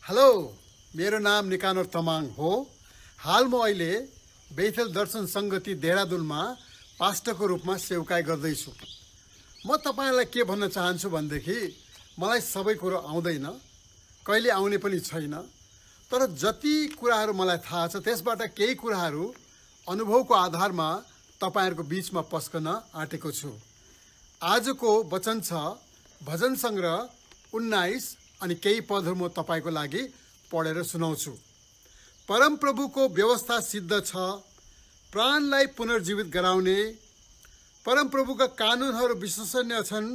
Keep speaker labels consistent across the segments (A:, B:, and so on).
A: Hello, मेरो नाम निकानर तमाङ हो। हाल म अहिले बेथेल दर्शन संगति देहरादूनमा पास्टरको रूपमा सेवकाई गर्दैछु। म तपाईलाई के भन्न चाहन्छु भनेदेखि मलाई सबै कुरो आउँदैन, कहिले आउने पनि छैन, तर जति कुराहरू मलाई थाहा छ त्यसबाट केही कुराहरू अनुभवको आधारमा तपाईहरुको बीचमा पस्कन आँटेको छु। आजको वचन छ भजन संग्रह 19 अनि केही पदहरू म तपाईको लागि पढेर सुनाउँछु। परम प्रभुको व्यवस्था सिद्ध छ, प्राणलाई पुनर्जीवित गराउने। परम प्रभुका कानुनहरू विश्वसनीय छन्,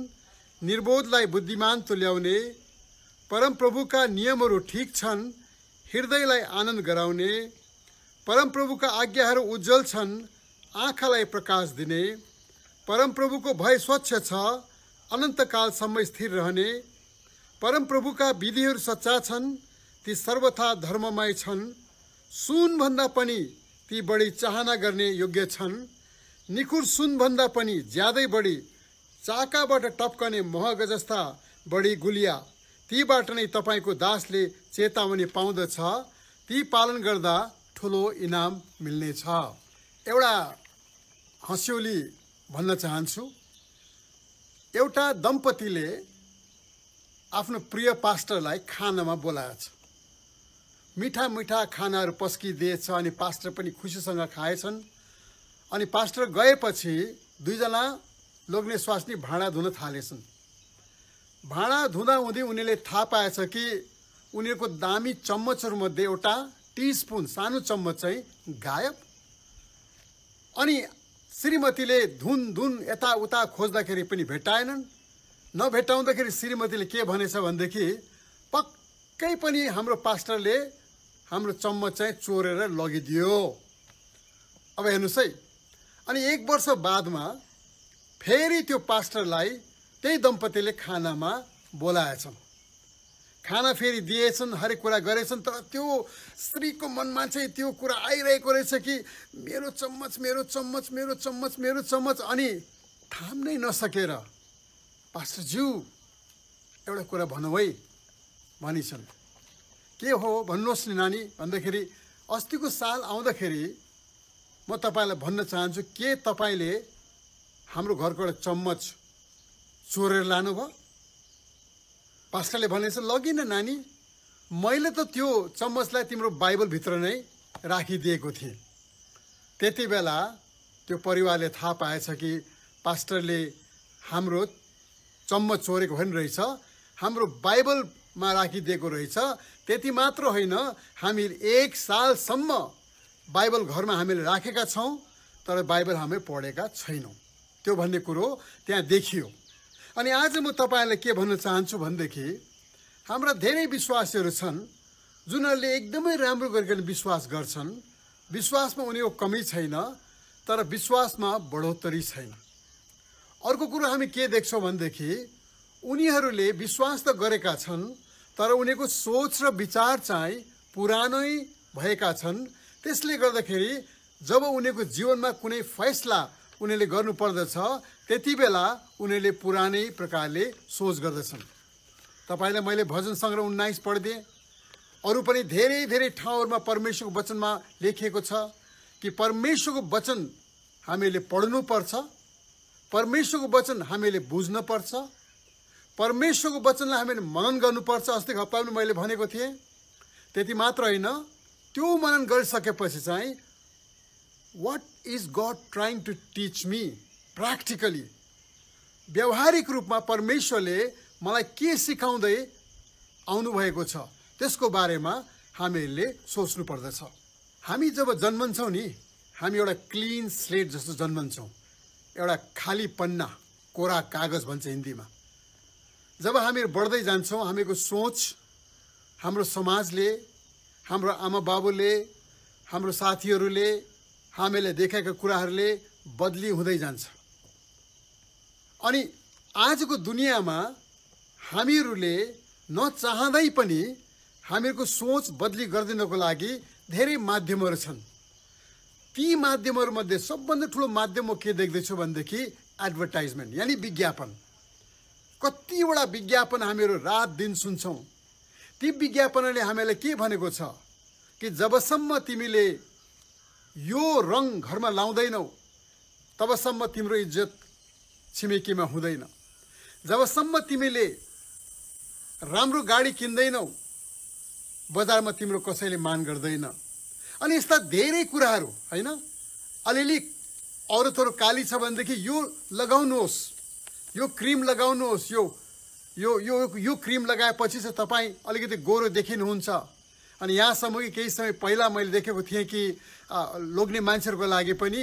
A: निर्बोधलाई बुद्धिमान तुल्याउने। परम प्रभुका नियमहरू ठीक छन्, हृदयलाई आनन्द गराउने। परम प्रभुका आज्ञाहरू उज्जवल छन्, आँखालाई प्रकाश दिने। परम प्रभुको भय स्वच्छ छ, अनन्तकालसम्म स्थिर रहने। परम प्रभुका विधिहरू सच्चा छन्, ती सर्वथा धर्ममय छन्। सुनभन्दा पनि ती बढी चाहना गर्ने योग्य छन्, निखुर सुनभन्दा पनि ज्यादै बढी, चाकाबाट टप्कने महग जस्ता बढी गुलिया। तीबाट नै तपाईको दासले चेतावनी पाउँदछ, ती पालन गर्दा ठुलो इनाम मिल्नेछ। एउटा हँस्यौली भन्न चाहन्छु। एउटा दम्पतिले आफ्नो प्रिय पास्टरलाई खानामा बोलाएछ। मिठा मिठा खानाहरू पस्किदिएछ अनि पास्टर पनि खुसीसँग खाएछन्। अनि पास्टर गएपछि दुईजना लोग्ने स्वास्नी भाँडा धुन थालेछन्। भाँडा धुँदा हुँदै उनीहरूले थाहा पाएछ कि उनीहरूको दामी चम्मचहरूमध्ये एउटा टीस्पुन सानो चम्मच चाहिँ गायब। अनि श्रीमतीले धुन धुन यताउता खोज्दाखेरि पनि भेटाएनन्। नभेटाउँदाखेरि श्रीमतीले के भनेछ भनेदेखि पक्कै पनि हाम्रो पास्टरले हाम्रो चम्मच चाहिँ चोरेर लगिदियो। अब हेर्नुहोस् है, अनि 1 वर्ष बादमा फेरि त्यो पास्टरलाई त्यही दम्पतिले खानामा बोलाएछन्। खाना फेरि दिएछन्, हरेक कुरा गरेछन्, तर त्यो स्त्रीको मनमा चाहिँ त्यो कुरा आइरहेको रहेछ कि मेरो चम्मच मेरो चम्मच मेरो चम्मच मेरो चम्मच। अनि थाम्नै नसकेर पास्टरज्यू एउटा कुरा भनौँ है भनिछन्। के हो भन्नुहोस् नि नानी भन्दाखेरि अस्तिको साल आउँदाखेरि म तपाईलाई भन्न चाहन्छु, के तपाईले हाम्रो घरको एउटा चम्मच चोरेर लानुभयो? पास्टरले भनेछ लगिन नानी, मैले त त्यो चम्मचलाई तिम्रो बाइबलभित्र नै राखिदिएको थिएँ। त्यति बेला त्यो परिवारले थाहा पाएछ कि पास्टरले हाम्रो चम्मच चोरेको होइन रहेछ, हाम्रो बाइबलमा राखिदिएको रहेछ। त्यति मात्र होइन, हामी 1 सालसम्म बाइबल घरमा हामीले राखेका छौँ, तर बाइबल हामी पढेका छैनौँ। त्यो भन्ने कुरो त्यहाँ देखियो। अनि आज म तपाईहरुलाई के भन्न चाहन्छु भनेदेखि हाम्रा धेरै विश्वासीहरू छन् जुनहरूले एकदमै राम्रो गरिकन विश्वास गर्छन्। विश्वासमा उनीहरूको कमी छैन, तर विश्वासमा बढोत्तरी छैन। अर्को कुरो हामी के देख्छौँ भनेदेखि उनीहरूले विश्वास त गरेका छन्, तर उनीहरूको सोच र विचार चाहिँ पुरानै भएका छन्। त्यसले गर्दाखेरि जब उनीहरूको जीवनमा कुनै फैसला उनीहरूले गर्नुपर्दछ त्यति बेला उनीहरूले पुरानै प्रकारले सोच गर्दछन्। तपाईलाई मैले भजन संग्रह 19 पढिदिएँ। अरू पनि धेरै धेरै ठाउँहरूमा परमेश्वरको वचनमा लेखिएको छ कि परमेश्वरको वचन हामीले पढ्नुपर्छ, परमेश्वरको वचन हामीले बुझ्नुपर्छ, परमेश्वरको वचनलाई हामीले मनन गर्नुपर्छ। अस्तिको हप्ता पनि मैले भनेको थिएँ। त्यति मात्र होइन, त्यो मनन गरिसकेपछि चाहिँ what is God trying to teach me practically, व्यावहारिक रूपमा परमेश्वरले मलाई के सिकाउँदै आउनुभएको छ त्यसको बारेमा हामीले सोच्नु पर्दछ। हामी जब जन्मन्छौँ नि, हामी एउटा क्लिन स्लेट जस्तो जन्मन्छौँ, एउटा खाली पन्ना, कोरा कागज भन्छ हिन्दीमा। जब हामी बढ्दै जान्छौँ हामीको सोच, हाम्रो समाजले, हाम्रो आमा बाबुले, हाम्रो साथीहरूले, हामीले देखेका कुराहरूले बदली हुँदै जान्छ। अनि आजको दुनियाँमा हामीहरूले नचाहँदै पनि हामीहरूको सोच बदली गरिदिनको लागि धेरै माध्यमहरू छन्। ती माध्यमहरूमध्ये सबभन्दा ठुलो माध्यम म के देख्दैछु भनेदेखि एडभर्टाइजमेन्ट, यानी विज्ञापन। कतिवटा विज्ञापन हामीहरू रात दिन सुन्छौँ। ती विज्ञापनले हामीलाई के भनेको छ कि जबसम्म तिमीले यो रङ घरमा लाउँदैनौ तबसम्म तिम्रो इज्जत छिमेकीमा हुँदैन। जबसम्म तिमीले राम्रो गाडी किन्दैनौ बजारमा तिम्रो कसैले मान गर्दैन। अनि यस्ता धेरै कुराहरू हैन। अलिअलि औरतहरू काली छ भनेदेखि यो लगाउनुहोस्, यो क्रिम लगाउनुहोस्, यो यो यो यो क्रिम लगाएपछि चाहिँ तपाईँ अलिकति गोरो देखिनुहुन्छ। अनि यहाँसम्म कि केही समय पहिला मैले देखेको थिएँ कि लोग्ने मान्छेहरूको लागि पनि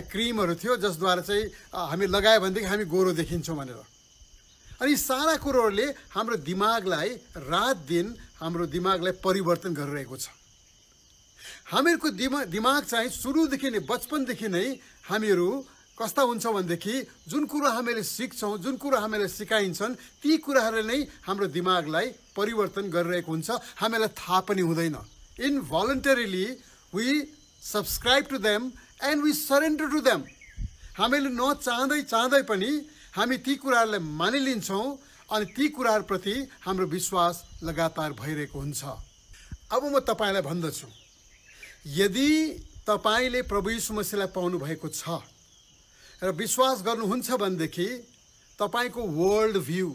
A: क्रिमहरू थियो जसद्वारा चाहिँ हामी लगायो भनेदेखि हामी गोरो देखिन्छौँ भनेर। अनि सारा कुरोहरूले हाम्रो दिमागलाई रात दिन हाम्रो दिमागलाई परिवर्तन गरिरहेको छ। हामीहरूको दिमाग चाहिँ सुरुदेखि नै बचपनदेखि नै हामीहरू कस्ता हुन्छ भनेदेखि जुन कुरो हामीले सिक्छौँ, जुन कुरो हामीलाई सिकाइन्छन् ती कुराहरूले नै हाम्रो दिमागलाई परिवर्तन गरिरहेको हुन्छ। हामीलाई थाहा पनि हुँदैन। Involuntarily we subscribe to them and we surrender to them. हामीले चाहँदै पनि हामी ती कुराहरूलाई मानिलिन्छौँ अनि ती कुराहरूप्रति हाम्रो विश्वास लगातार भइरहेको हुन्छ। अब म तपाईँलाई भन्दछु, यदि तपाईँले प्रभु यीशु मसीहलाई पाउनु भएको छ र विश्वास गर्नुहुन्छ भनेदेखि तपाईँको वर्ल्ड भ्यू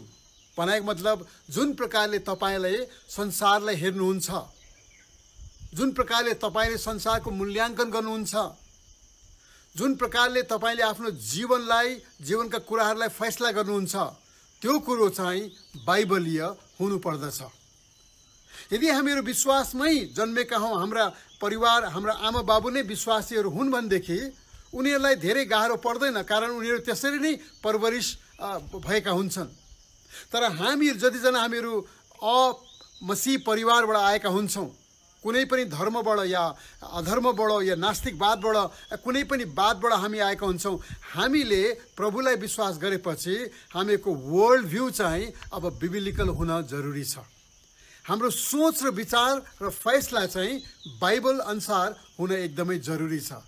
A: भनेको मतलब जुन प्रकारले तपाईँले संसारलाई हेर्नुहुन्छ, जुन प्रकारले तपाईँले संसारको मूल्याङ्कन गर्नुहुन्छ, जुन प्रकारले तपाईँले आफ्नो जीवनका कुराहरूलाई फैसला गर्नुहुन्छ त्यो कुरो चाहिँ बाइबलीय हुनुपर्दछ। यदि हामीहरू विश्वासमै जन्मेका हौँ, हाम्रा परिवार हाम्रा आमा बाबु नै विश्वासीहरू हुन् भनेदेखि उनीहरूलाई धेरै गाह्रो पर्दैन, कारण उनीहरू त्यसरी नै परवरिश भएका हुन्छन्। तर जतिजना हामीहरू मसीह परिवारबाट आएका हुन्छौँ, कुनै पनि धर्मबाट या अधर्मबाट या नास्तिकवादबाट कुनै पनि वादबाट हामी आएका हुन्छौँ, हामीले प्रभुलाई विश्वास गरेपछि हामीको वर्ल्ड भ्यू चाहिँ अब बिबिलिकल हुन जरुरी छ। हाम्रो सोच र विचार र फैसला चाहिँ बाइबल अनुसार हुन एकदमै जरुरी छ।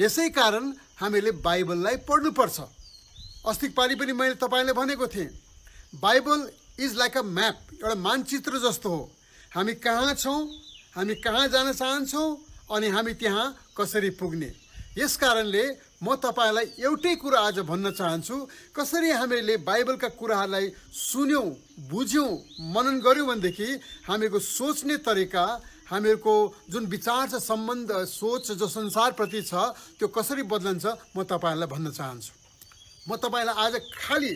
A: यसै कारण हामीले बाइबललाई पढ्नुपर्छ। अस्तिको पालि पनि मैले तपाईँलाई भनेको थिएँ, Bible is like a map, एउटा मानचित्र जस्तो हो। हामी कहाँ छौँ, हामी कहाँ जान चाहन्छौँ अनि हामी त्यहाँ कसरी पुग्ने। यस कारणले म तपाईँलाई एउटै कुरा आज भन्न चाहन्छु, कसरी हामीले बाइबलका कुराहरूलाई सुन्यौँ, बुझ्यौँ, मनन गऱ्यौँ भनेदेखि हामीको सोच्ने तरिका, हामीहरूको जुन विचार छ, सम्बन्ध, सोच जो संसारप्रति छ त्यो कसरी बदलन्छ म तपाईँहरूलाई भन्न चाहन्छु। म तपाईँलाई आज खालि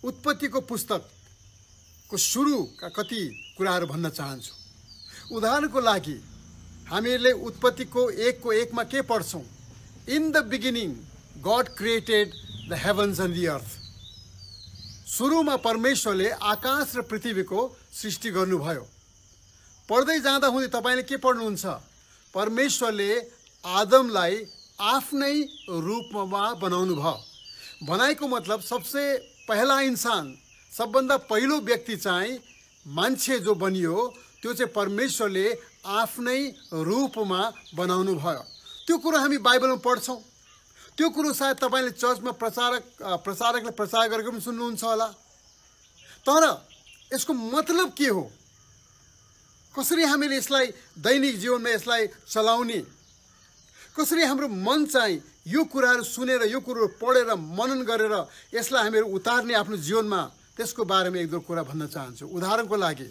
A: उत्पत्तिको पुस्तकको सुरुका कति कुराहरू भन्न चाहन्छु। उदाहरणको लागि हामीले उत्पत्तिको 1:1 के पढ्छौँ? In the beginning God created the heavens and the earth. सुरुमा परमेश्वरले आकाश र पृथ्वीको सृष्टि गर्नुभयो। पढ्दै जाँदा हुँदै तपाईँले के पढ्नुहुन्छ? परमेश्वरले आदमलाई आफ्नै रूपमा बनाउनु भयो। बनाएको मतलब सबसे पहला इंसान, सबभन्दा पहिलो व्यक्ति चाहिँ मान्छे जो बनियो त्यो चाहिँ परमेश्वरले आफ्नै रूपमा बनाउनु भयो। त्यो कुरो हामी बाइबलमा पढ्छौँ। त्यो कुरो सायद तपाईँले चर्चमा प्रचारकले प्रचार गरेको पनि सुन्नुहुन्छ होला। तर यसको मतलब के हो? कसरी हामीले यसलाई दैनिक जीवनमा यसलाई चलाउने, कसरी हाम्रो मन चाहिँ यो कुराहरू सुनेर, यो कुरो पढेर, मनन गरेर यसलाई हामीहरू उतार्ने आफ्नो जीवनमा, त्यसको बारेमा एक दुई कुरा भन्न चाहन्छु। उदाहरणको लागि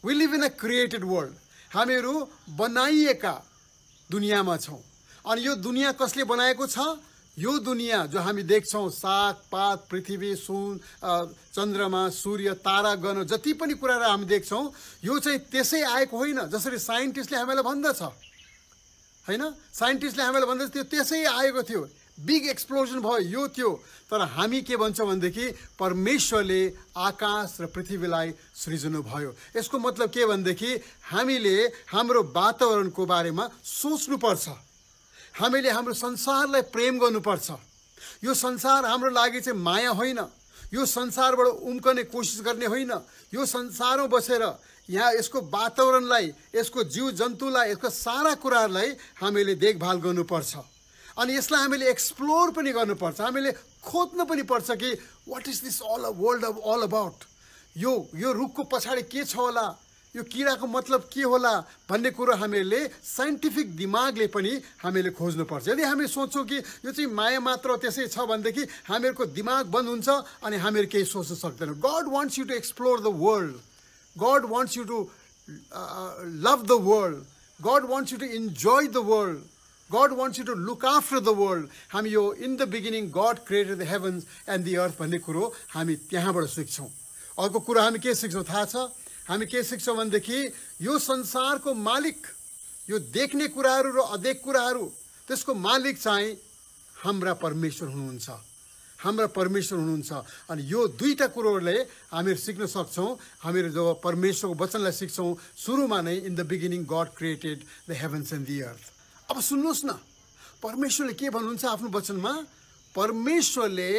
A: we live in a created world. हामीहरू बनाइएका दुनियाँमा छौँ। अनि यो दुनियाँ कसले बनाएको छ? यो दुनियाँ जो हामी देख्छौँ, सागपात, पृथ्वी, सुन, चन्द्रमा, सूर्य, तारागण, जति पनि कुराहरू हामी देख्छौँ, यो चाहिँ त्यसै आएको होइन जसरी साइन्टिस्टले हामीलाई भन्दछ होइन। साइन्टिस्टले हामीलाई भन्दछ त्यो त्यसै आएको थियो, बिग एक्सप्लोजन भयो, यो थियो। तर हामी के भन्छौँ भनेदेखि परमेश्वरले आकाश र पृथ्वीलाई सृजनु भयो। यसको मतलब के भनेदेखि हामीले हाम्रो वातावरणको बारेमा सोच्नुपर्छ। हामीले हाम्रो संसारलाई प्रेम गर्नुपर्छ। यो संसार हाम्रो लागि चाहिँ माया होइन, यो संसारबाट उम्कने कोसिस गर्ने होइन। यो संसारमा बसेर यहाँ यसको वातावरणलाई, यसको जीव जन्तुलाई, यसको सारा कुराहरूलाई हामीले देखभाल गर्नुपर्छ। अनि यसलाई हामीले एक्सप्लोर पनि गर्नुपर्छ। हामीले खोज्न पनि पर्छ कि what is this world all about. यो रुखको पछाडि के छ होला, यो किराको मतलब के होला भन्ने कुरो हामीले साइन्टिफिक दिमागले पनि हामीले खोज्नुपर्छ। यदि हामी सोच्छौँ कि यो चाहिँ माया मात्र त्यसै छ भनेदेखि हामीहरूको दिमाग बन्द हुन्छ अनि हामीहरू केही सोच्न सक्दैनौँ। God wants you to explore the world, God wants you to love the world, God wants you to enjoy the world, God wants you to look after the world. हामी यो in the beginning God created the heavens and the earth भन्ने कुरो हामी त्यहाँबाट सिक्छौँ। अर्को कुरा हामी के सिक्छौँ थाहा छ? हामी के सिक्छौँ भनेदेखि यो संसारको मालिक, यो देख्ने कुराहरू र अदेख कुराहरू, त्यसको मालिक चाहिँ हाम्रा परमेश्वर हुनुहुन्छ, हाम्रा परमेश्वर हुनुहुन्छ। अनि यो दुईटा कुरोहरूले हामीहरू सिक्न सक्छौँ। हामीहरू जब परमेश्वरको वचनलाई सिक्छौँ, सुरुमा नै in the beginning God created the heavens and the earth. अब सुन्नुहोस् न, परमेश्वरले के भन्नुहुन्छ आफ्नो वचनमा? परमेश्वरले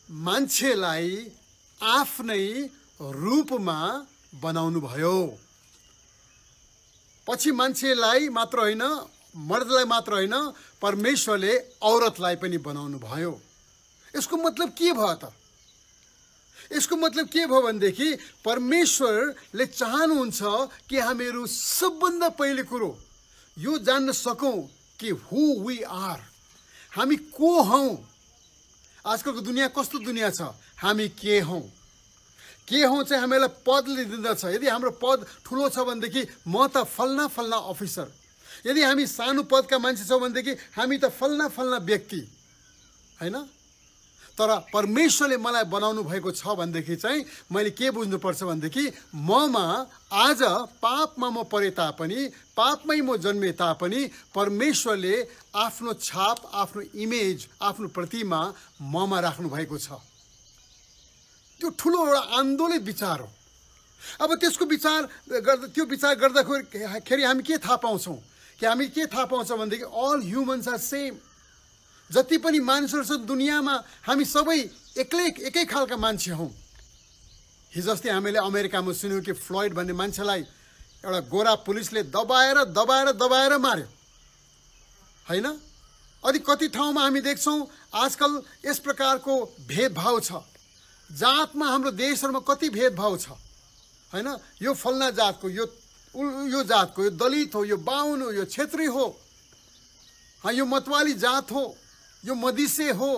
A: मान्छेलाई आफ्नै रूपमा बनाउनु भयो। पछि मान्छेलाई मात्र होइन, मर्दलाई मात्र होइन, परमेश्वरले औरतलाई पनि बनाउनु भयो। यसको मतलब के भयो त? यसको मतलब के भयो भनेदेखि परमेश्वरले चाहनुहुन्छ कि हामीहरू सबभन्दा पहिले कुरो यो जान्न सकौँ कि हु वी आर, हामी को हौँ। आजकलको दुनियाँ कस्तो दुनियाँ छ? हामी के हौँ, के हौँ चाहिँ हामीलाई पदले दिँदछ। यदि हाम्रो पद ठुलो छ भनेदेखि म त फल्ना फल्ना अफिसर, यदि हामी सानो पदका मान्छे छौँ भनेदेखि हामी त फल्ना फल्ना व्यक्ति होइन। तर परमेश्वरले मलाई बनाउनु भएको छ भनेदेखि चाहिँ मैले के बुझ्नुपर्छ भनेदेखि ममा आज पापमा म परे तापनि, पापमै म जन्मे तापनि परमेश्वरले आफ्नो छाप, आफ्नो इमेज, आफ्नो प्रतिमा ममा राख्नु भएको छ। त्यो ठुलो एउटा आन्दोलित विचार हो। अब त्यसको विचार गर्दा, त्यो विचार गर्दाखेरि हामी के थाहा पाउँछौँ कि हामी के थाहा पाउँछौँ भनेदेखि अल ह्युमन्स आर सेम। जति पनि मानिसहरू छन् दुनियाँमा हामी सबै एकै खालका मान्छे हौँ। हिजो अस्ति हामीले अमेरिकामा सुन्यौँ कि फ्लोइड भन्ने मान्छेलाई एउटा गोरा पुलिसले दबाएर मार्यो होइन। अनि कति ठाउँमा हामी देख्छौँ आजकल यस प्रकारको भेदभाव छ। जातमा हाम्रो देशहरूमा कति भेदभाव छ होइन। यो फल्ना जातको, यो जातको, यो दलित हो, यो बाहुन हो, यो क्षेत्री हो, यो मतवाली जात हो, यो मदिसे हो।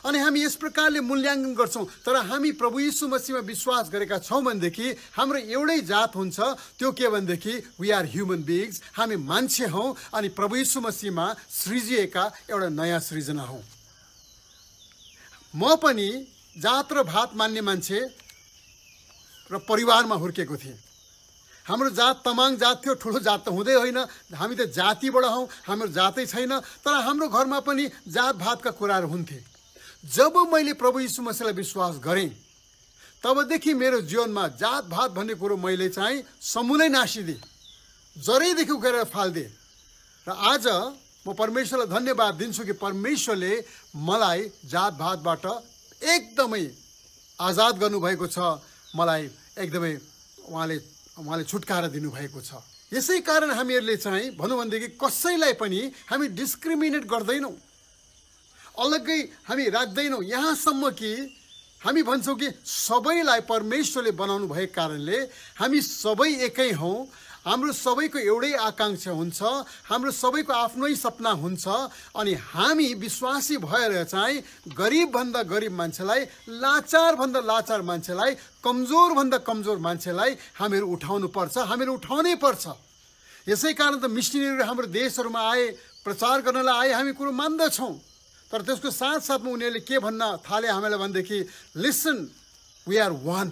A: अनि हामी यस प्रकारले मूल्याङ्कन गर्छौँ। तर हामी प्रभु यीशु मसीहमा विश्वास गरेका छौँ भनेदेखि हाम्रो एउटै जात हुन्छ। त्यो के भनेदेखि वी आर ह्युमन बिङ्स, हामी मान्छे हौँ अनि प्रभु यीशु मसीहमा सृजिएका एउटा नयाँ सृजना हौँ। म पनि जात र भात मान्ने मान्छे र परिवारमा हुर्केको थिएँ। हाम्रो जात तमाङ जात थियो, ठुलो जात त हुँदै होइन, हामी त जातिबाट हौँ, हाम्रो जातै छैन। तर हाम्रो घरमा पनि जात भातका कुराहरू हुन्थे। जब मैले प्रभु यीशु मसीहलाई विश्वास गरेँ तबदेखि मेरो जीवनमा जात भात भन्ने कुरो मैले चाहिँ समूलै नासिदिएँ, जरैदेखि उखेर फालिदिएँ। र आज म परमेश्वरलाई धन्यवाद दिन्छु कि परमेश्वरले मलाई जात भातबाट एकदमै आजाद गर्नुभएको छ, मलाई एकदमै उहाँले छुटकारा दिनुभएको छ। यसै कारण हामीहरूले चाहिँ भनौँ भनेदेखि कसैलाई पनि हामी डिस्क्रिमिनेट गर्दैनौँ, अलग्गै हामी राख्दैनौँ। यहाँसम्म कि हामी भन्छौँ कि सबैलाई परमेश्वरले बनाउनु भएको कारणले हामी सबै एकै हौँ। हाम्रो सबैको एउटै आकाङ्क्षा हुन्छ, हाम्रो सबैको आफ्नै सपना हुन्छ। अनि हामी विश्वासी भएर चाहिँ गरिबभन्दा गरिब मान्छेलाई, लाचारभन्दा लाचार मान्छेलाई, कमजोरभन्दा कमजोर मान्छेलाई हामीहरू उठाउनु पर्छ, हामीहरू उठाउनै पर्छ। यसै कारण त मिसनरीहरू हाम्रो देशहरूमा आए, प्रचार गर्नलाई आए, हामी कुरो मान्दछौँ। तर त्यसको साथसाथमा उनीहरूले के भन्न थाले हामीलाई भनेदेखि लिसन, वी आर वान,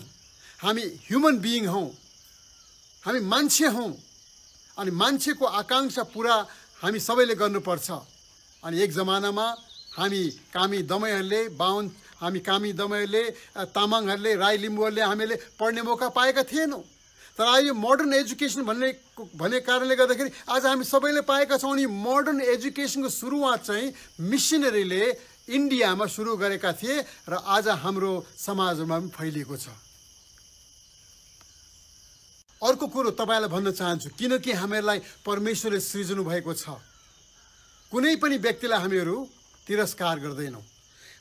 A: हामी ह्युमन बिइङ हौँ, हामी मान्छे हौँ। अनि मान्छेको आकाङ्क्षा पुरा हामी सबैले गर्नुपर्छ। अनि एक जमानामा हामी कामी दमैहरूले, हामी कामी दमैहरूले, तामाङहरूले, राई लिम्बूहरूले हामीले पढ्ने मौका पाएका थिएनौँ। तर आज यो मोडर्न एजुकेसन भन्ने कारणले गर्दाखेरि आज हामी सबैले पाएका छौँ। अनि मोडर्न एजुकेसनको सुरुवात चाहिँ मिसनरीले इन्डियामा सुरु गरेका थिए र आज हाम्रो समाजमा पनि फैलिएको छ। अर्को कुरो तपाईँलाई भन्न चाहन्छु, किनकि हामीहरूलाई परमेश्वरले सृजनु भएको छ, कुनै पनि व्यक्तिलाई हामीहरू तिरस्कार गर्दैनौँ।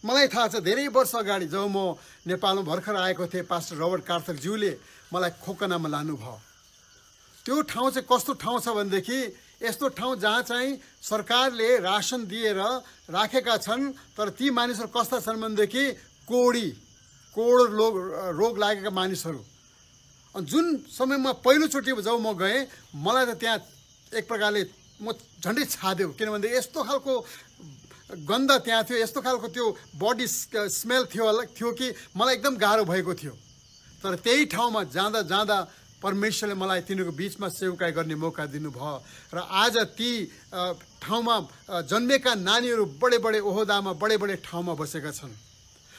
A: मलाई थाहा छ धेरै वर्ष अगाडि जब म नेपालमा भर्खर आएको थिएँ, पास्टर रबर्ट कार्थकज्यूले मलाई खोकनामा लानुभयो। त्यो ठाउँ चाहिँ कस्तो ठाउँ छ भनेदेखि यस्तो ठाउँ जहाँ चाहिँ सरकारले रासन दिएर राखेका छन्, तर ती मानिसहरू कस्ता छन् भनेदेखि कोड रोग लागेका मानिसहरू। अनि जुन समयमा पहिलोचोटि जब म गएँ, मलाई त त्यहाँ एक प्रकारले म झन्डै छाद्यो, किनभने यस्तो खालको गन्ध त्यहाँ थियो, यस्तो खालको त्यो बडी स्मेल थियो कि मलाई एकदम गाह्रो भएको थियो। तर त्यही ठाउँमा जाँदा जाँदा परमेश्वरले मलाई तिनीहरूको बिचमा सेवकाई गर्ने मौका दिनुभयो र आज ती ठाउँमा जन्मेका नानीहरू बडे बडे ओहदामा बडे बडे ठाउँमा बसेका छन्।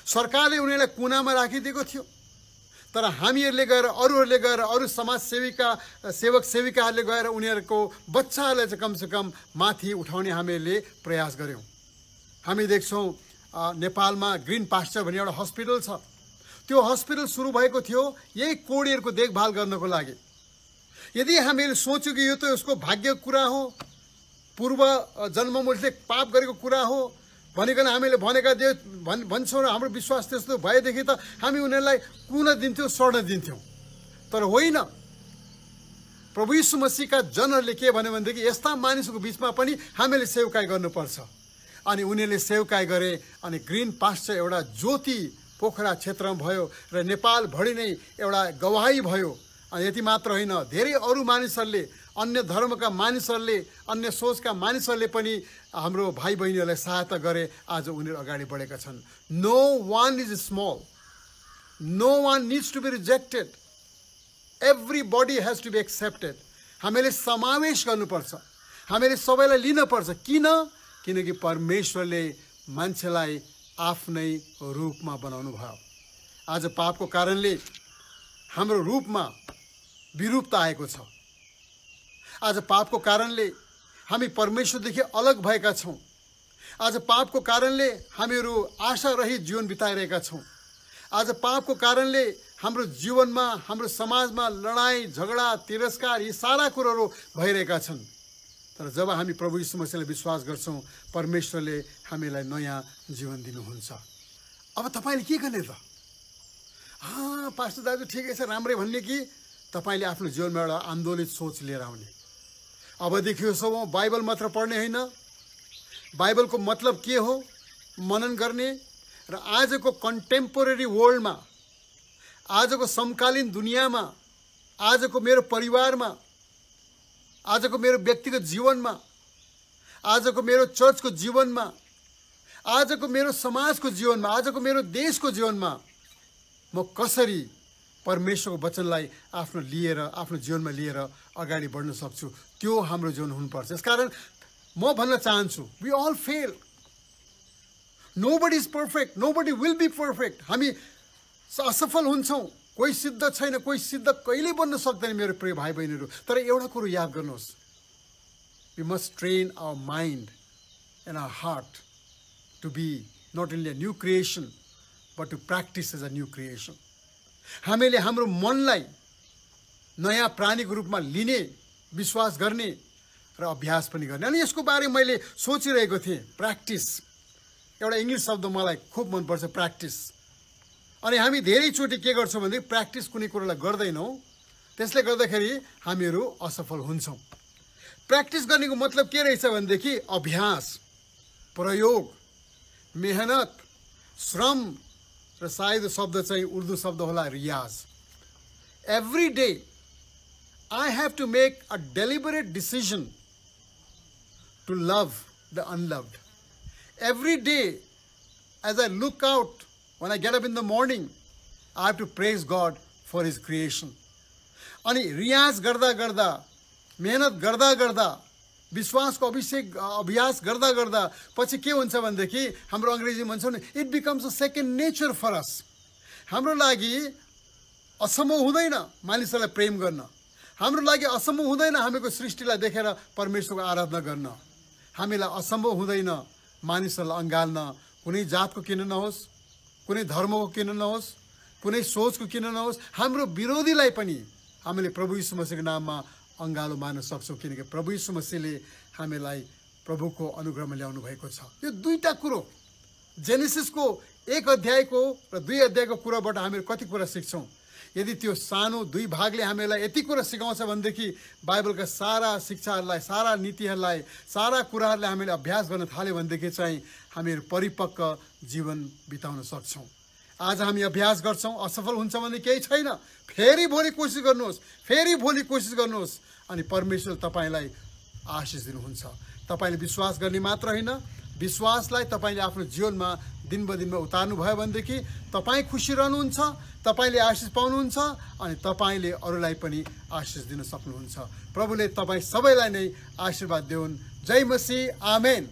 A: सरकारले उनीहरूलाई कुनामा राखिदिएको थियो, तर हामीहरूले गएर अरू समाज सेवक सेविकाहरूले गएर उनीहरूको बच्चाहरूलाई चाहिँ कमसेकम माथि उठाउने हामीहरूले प्रयास गऱ्यौँ। हामी देख्छौँ नेपालमा ग्रिन पास्चर भन्ने एउटा हस्पिटल छ। त्यो हस्पिटल सुरु भएको थियो यही कोडीहरूको देखभाल गर्नको लागि। यदि हामीले सोच्यौँ कि यो त उसको भाग्यको कुरा हो, पूर्व जन्ममा उसले पाप गरेको कुरा हो भनिकन हामीले भन्छौँ र हाम्रो विश्वास त्यस्तो भएदेखि त हामी उनीहरूलाई कुन दिन्थ्यौँ, स्वर्ण दिन्थ्यौँ। तर होइन, प्रभु यीशु मसीहका जनहरूले के भन्यो भनेदेखि यस्ता मानिसहरूको बिचमा पनि हामीले सेवकाई गर्नुपर्छ। अनि उनीहरूले सेवकाई गरे अनि ग्रिन पास्चर एउटा ज्योति पोखरा क्षेत्रमा भयो र नेपालभरि नै एउटा गवाही भयो। अनि यति मात्र होइन, धेरै अरू मानिसहरूले, अन्य धर्मका मानिसहरूले, अन्य सोचका मानिसहरूले पनि हाम्रो भाइ बहिनीहरूलाई सहायता गरे। आज उनीहरू अगाडि बढेका छन्। No one is small, no one needs to be rejected, everybody has to be accepted. हामीले समावेश गर्नुपर्छ, हामीले सबैलाई लिनुपर्छ। किनकि परमेश्वरले मान्छेलाई आफ्नै रूपमा बनाउनु भयो। आज पापको कारणले हाम्रो रूपमा विरूपता आएको छ। आज पापको कारणले हामी परमेश्वरदेखि अलग भएका छौँ। आज पापको कारणले हामीहरू आशा रहित जीवन बिताइरहेका छौँ। आज पापको कारणले हाम्रो जीवनमा, हाम्रो समाजमा लडाइँ झगडा तिरस्कार यी सारा कुरोहरू भइरहेका छन्। तर जब हामी प्रभु यीशु मसीहलाई विश्वास गर्छौँ, परमेश्वरले हामीलाई नयाँ जीवन दिनुहुन्छ। अब तपाईँले के गर्ने त? पास्टर दाजु ठिकै छ, राम्रै भन्ने कि तपाईँले आफ्नो जीवनमा एउटा आन्दोलित सोच लिएर आउने। अबदेखि यो सब बाइबल मात्र पढ्ने होइन, बाइबलको मतलब के हो मनन गर्ने र आजको कन्टेम्पोरेरी वर्ल्डमा, आजको समकालीन दुनियाँमा, आजको मेरो परिवारमा, आजको मेरो व्यक्तिगत जीवनमा, आजको मेरो चर्चको जीवनमा, आजको मेरो समाजको जीवनमा, आजको मेरो देशको जीवनमा म कसरी परमेश्वरको वचनलाई आफ्नो जीवनमा लिएर अगाडि बढ्न सक्छु, त्यो हाम्रो जीवन हुनुपर्छ। यसकारण म भन्न चाहन्छु, we all fail, nobody is perfect, nobody will be perfect. हामी असफल हुन्छौँ, कोही सिद्ध छैन, कोही सिद्ध कहिल्यै बन्न सक्दैन मेरो प्रिय भाइ बहिनीहरू। तर एउटा कुरो याद गर्नुहोस्, we must train our mind and our heart to be not only a new creation but to practice as a new creation. हामीले हाम्रो मनलाई नयाँ प्राणीको रूपमा लिने, विश्वास गर्ने र अभ्यास पनि गर्ने। अनि यसको बारेमा मैले सोचिरहेको थिएँ, प्र्याक्टिस, एउटा इङ्ग्लिस शब्द मलाई खुब मनपर्छ, प्र्याक्टिस। अनि हामी धेरैचोटि के गर्छौँ भने प्र्याक्टिस कुनै कुरोलाई गर्दैनौँ, त्यसले गर्दाखेरि हामीहरू असफल हुन्छौँ। प्र्याक्टिस गर्नेको मतलब के रहेछ भनेदेखि अभ्यास, प्रयोग, मेहनत, श्रम र सायद शब्द चाहिँ उर्दू शब्द होला रियाज। Every day I have to make a deliberate decision to love the unloved. Every day as I look out, when I get up in the morning, I have to praise God for His creation. अनि रियाज गर्दा गर्दा, मेहनत गर्दा गर्दा, विश्वासको अभ्यास गर्दा गर्दा पछि के हुन्छ भनेदेखि हाम्रो अङ्ग्रेजीमा भन्छौँ नि, it becomes a second nature for us. हाम्रो लागि असम्भव हुँदैन मानिसहरूलाई प्रेम गर्न, हाम्रो लागि असम्भव हुँदैन हामीको सृष्टिलाई देखेर परमेश्वरको आराधना गर्न, हामीलाई असम्भव हुँदैन मानिसहरूलाई अँगाल्न, कुनै जातको किन नहोस्, कुनै धर्मको किन नहोस्, कुनै सोचको किन नहोस्, हाम्रो विरोधीलाई पनि हामीले प्रभु यीशु मसीहको नाममा अँगालो मान्न सक्छौँ, किनकि प्रभु यीशु मसीहले हामीलाई प्रभुको अनुग्रहमा ल्याउनु भएको छ। यो दुईटा कुरो जेनेसिसको 1 अध्यायको र 2 अध्यायको कुराबाट हामीहरू कति कुरा सिक्छौँ। यदि त्यो सानो 2 भागले हामीलाई यति कुरा सिकाउँछ भनेदेखि बाइबलका सारा शिक्षाहरूलाई, सारा नीतिहरूलाई, सारा कुराहरूलाई हामीले अभ्यास गर्न थाल्यो भनेदेखि चाहिँ हामीहरू परिपक्व जीवन बिताउन सक्छौँ। आज हामी अभ्यास गर्छौँ, असफल हुन्छ भने केही छैन, फेरि भोलि कोसिस गर्नुहोस्, फेरि भोलि कोसिस गर्नुहोस्, अनि परमेश्वर तपाईँलाई आशिष दिनुहुन्छ। तपाईँले विश्वास गर्ने मात्र होइन, विश्वासलाई तपाईँले आफ्नो जीवनमा दिन ब दिनमा उतार्नु भयो भनेदेखि तपाईँ खुसी रहनुहुन्छ, तपाईँले आशिष पाउनुहुन्छ अनि तपाईँले अरूलाई पनि आशिष दिन सक्नुहुन्छ। प्रभुले तपाईँ सबैलाई नै आशीर्वाद देऊन्। जय मसीह, आमेन।